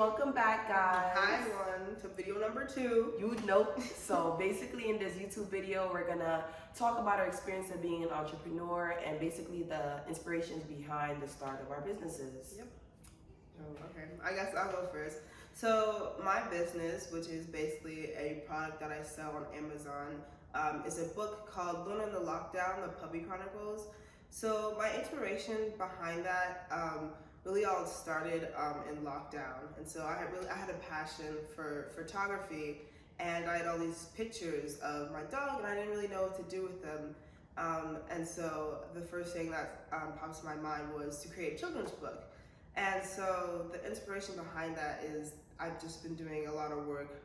welcome back, guys. Hi everyone, to video number 2. So basically in this YouTube video, we're gonna talk about our experience of being an entrepreneur and basically the inspirations behind the start of our businesses. Yep. Oh, okay, I guess I'll go first. So my business, which is basically a product that I sell on Amazon, is a book called Luna in the Lockdown, The Puppy Chronicles. So my inspiration behind that really all started in lockdown, and so I had a passion for photography, and I had all these pictures of my dog, and I didn't really know what to do with them. And so the first thing that pops to my mind was to create a children's book. And so the inspiration behind that is I've just been doing a lot of work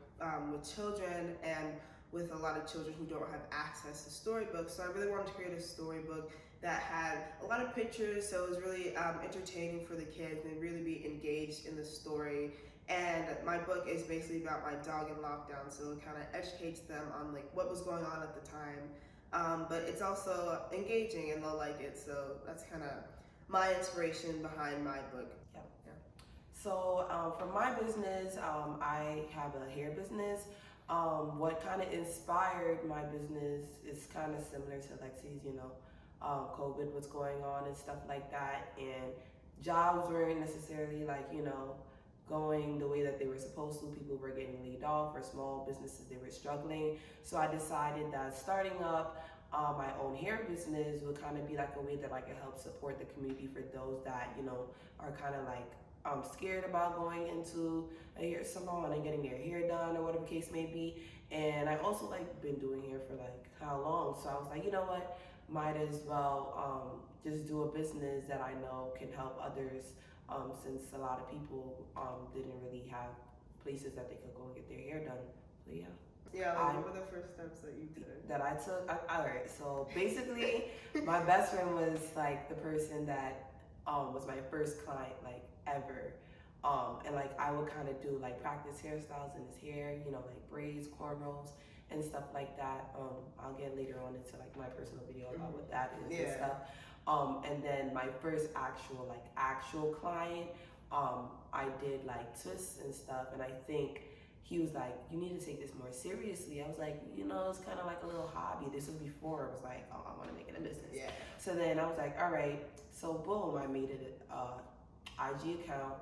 with children and with a lot of children who don't have access to storybooks. So I really wanted to create a storybook that had a lot of pictures, so it was really entertaining for the kids and really be engaged in the story. And my book is basically about my dog in lockdown, so it kind of educates them on like what was going on at the time. But it's also engaging and they'll like it, so that's kind of my inspiration behind my book. Yep. Yeah. So for my business, I have a hair business. What kind of inspired my business is kind of similar to Lexi's, COVID was going on and stuff like that, and jobs weren't necessarily going the way that they were supposed to. People were getting laid off, or small businesses, they were struggling. So I decided that starting up my own hair business would kind of be like a way that I could help support the community for those that are kind of scared about going into a hair salon and getting their hair done or whatever case may be. And I also been doing hair for how long, so I was like, you know what, might as well just do a business that I know can help others, since a lot of people didn't really have places that they could go and get their hair done. So Yeah, what were the first steps that you took? That I took? All right, so basically my best friend was the person that was my first client ever. And I would kind of do practice hairstyles in his hair, braids, cornrows, and stuff like that. I'll get later on into my personal video about what that is and stuff. And then my first actual client, I did twists and stuff, and I think he was like, you need to take this more seriously. I was like, it's kind of a little hobby. This was before it was I want to make it a business. Yeah. So then I was like, all right. So boom, I made it IG account,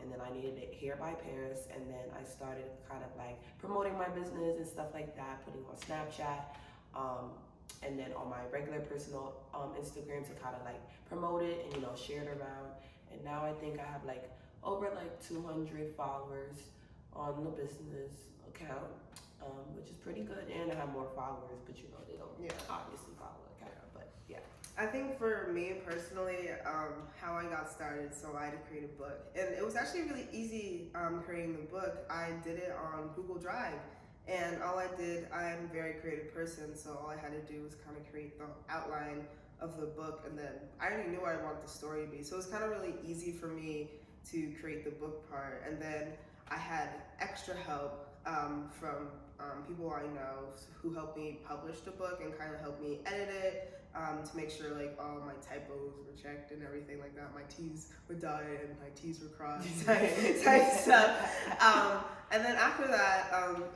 and then I needed it hair by Paris, and then I started kind of promoting my business and stuff like that, putting on Snapchat, and then on my regular personal Instagram to kind of promote it and share it around. And now I think I have over 200 followers on the business account, which is pretty good, and I have more followers, but they don't obviously follow the account, but yeah. I think for me personally, how I got started, so I had to create a book. And it was actually really easy creating the book. I did it on Google Drive. And all I did, I'm a very creative person, so all I had to do was kind of create the outline of the book, and then I already knew what I wanted the story to be. So it was kind of really easy for me to create the book part. And then I had extra help from people I know who helped me publish the book and kind of helped me edit it, to make sure all my typos were checked and everything like that. My T's were dotted and my T's were crossed type stuff. And then after that,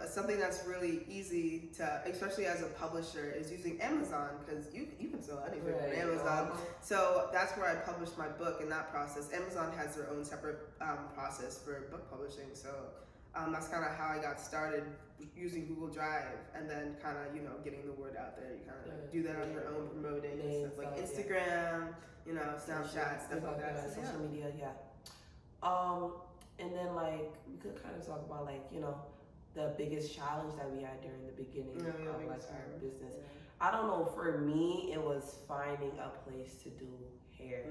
something that's really easy to, especially as a publisher, is using Amazon, because you can sell anything on Amazon. So that's where I published my book in that process. Amazon has their own separate process for book publishing. So that's kind of how I got started, using Google Drive, and then kind of getting the word out there. You kind of do that on your own, promoting and stuff like Instagram, Snapchat, stuff like that. Social media, and then we could kind of talk about the biggest challenge that we had during the beginning of our business. I don't know, for me it was finding a place to do hair.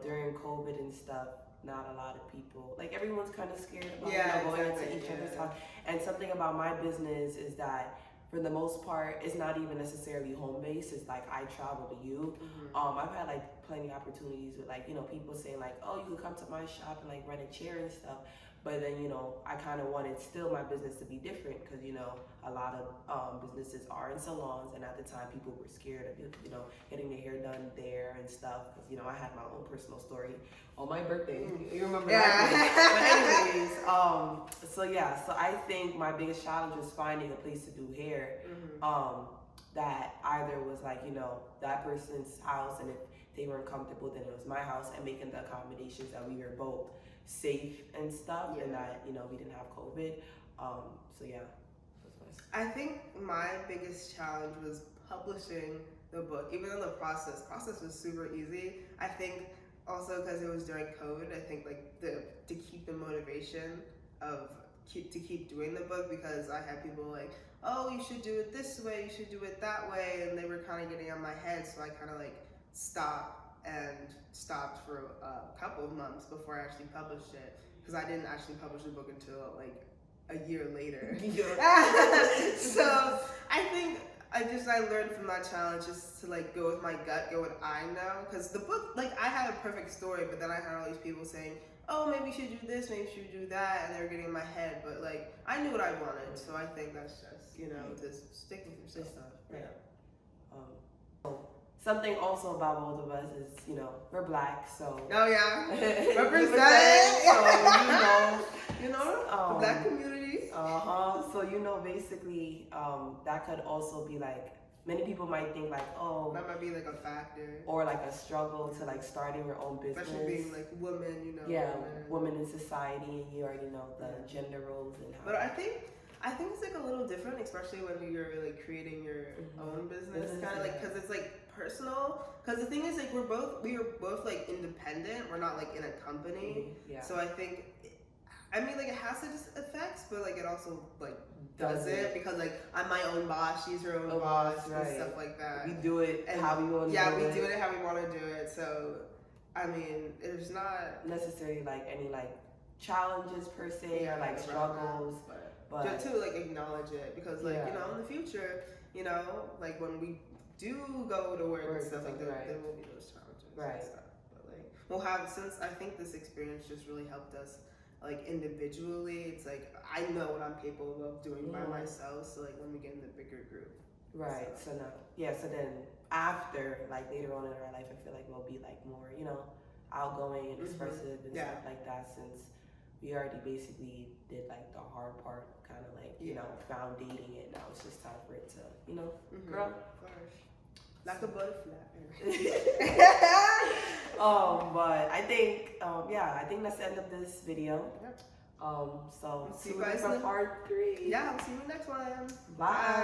During COVID and stuff, not a lot of people, everyone's kind of scared about going into each other's house. And something about my business is that for the most part, it's not even necessarily home-based. It's I travel to you. I've had plenty of opportunities with people saying oh, you could come to my shop and rent a chair and stuff. But then, you know, I kind of wanted still my business to be different because, you know, a lot of businesses are in salons, and at the time people were scared of, you know, getting their hair done there and stuff because, you know, I had my own personal story on my birthday. You remember that? But anyways, so I think my biggest challenge was finding a place to do hair that either was like, you know, that person's house, and if they weren't comfortable, then it was my house, and making the accommodations that we were both safe and stuff, and that, you know, we didn't have COVID. So yeah, that's what I think my biggest challenge was publishing the book. Even though the process was super easy, I think also because it was during COVID, I think like to keep the motivation to keep doing the book, because I had people like, oh, you should do it this way, you should do it that way, and they were kind of getting on my head, so I kind of like stopped for a couple of months before I actually published it, because I didn't actually publish the book until like a year later. So I think I learned from that challenge just to like go with my gut, go what I know, because the book, like I had a perfect story, but then I had all these people saying, oh, maybe you should do this, maybe you should do that, and they were getting in my head, but like I knew what I wanted, so I think that's just, you know, just stick with your stuff. Right. Something also about both of us is, you know, we're Black, so. Oh yeah, represent. So you know, the Black community. So you know, basically, that could also be like, many people might think like, oh, that might be like a factor, or like a struggle to like starting your own business, especially being like women, you know. Yeah, women in society, and you already know the gender roles and how. But I think it's like a little different, especially when you're like creating your own business, kind of like, because it's like personal. Because the thing is, like we were both like independent. We're not like in a company. Yeah. So I think, I mean, like it has its effects, but like it also like doesn't, because like I'm my own boss, she's her own boss, and stuff like that. We do it how we want to. Yeah, we do it how we want to do it. So I mean, there's not necessarily like any like challenges per se, or like struggles, but to like acknowledge it, because like you know, in the future, you know, like when we do go to work and stuff like that, there will be those challenges and stuff. But like we'll have, since I think this experience just really helped us like individually, it's like I know what I'm capable of doing by myself, so like when we get in the bigger group. So then after, like later on in our life, I feel like we'll be like more, you know, outgoing and expressive and stuff like that, since we already basically did like the hard part, kind of like, you know, found dating it. Now it's just time for it to, you know, grow. Like a butterfly. But I think, I think that's the end of this video. So see you guys for part 3. Yeah, I'll see you next one. Bye.